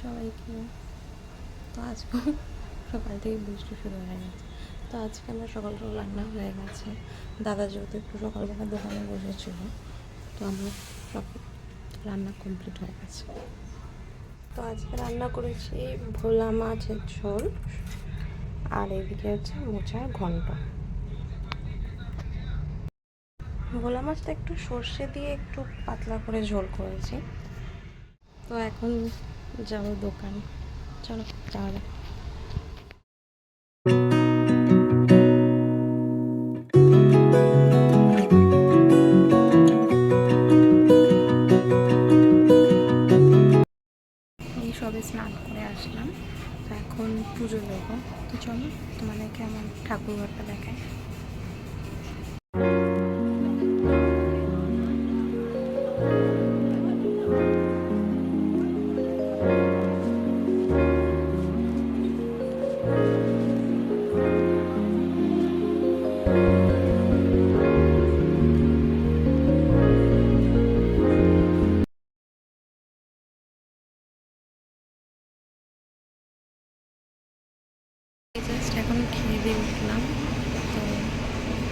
সবাইকে। তো আজকে সকাল থেকে বৃষ্টি শুরু হয়ে গেছে। তো আজকে আমার সকাল সকাল রান্না হয়ে গেছে। দাদা যেহেতু একটু সকালবেলা দোকানে বসেছিল, তো আমার সব রান্না কমপ্লিট হয়ে গেছে। তো আজকে রান্না করেছি ভোলা মাছের ঝোল, আর এদিকে হচ্ছে মোচার ঘন্ট। ভোলা মাছটা একটু সর্ষে দিয়ে একটু পাতলা করে ঝোল করেছি। তো এখন যাবো দোকান, চলো যাওয়া যাক। এই সবে স্নান করে আসলাম, তো এখন পুজো দেবো। তো চলো তোমাদেরকে আমার ঠাকুর ঘরটা দেখায়। জাস্ট এখন খেয়ে দিয়ে উঠলাম। তো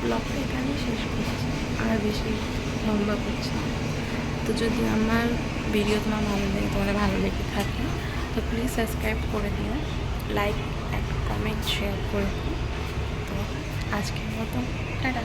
ব্লগটা এখানেই শেষ করছি, আর বেশি লম্বা করছি না। তো যদি আমার ভিডিও তোমার ভালো লাগে, তোমাদের ভালো লেগে থাকে, তো প্লিজ সাবস্ক্রাইব করে দিও, লাইক একটা কমেন্ট শেয়ার করে দিও। তো আজকের মতো টাটা।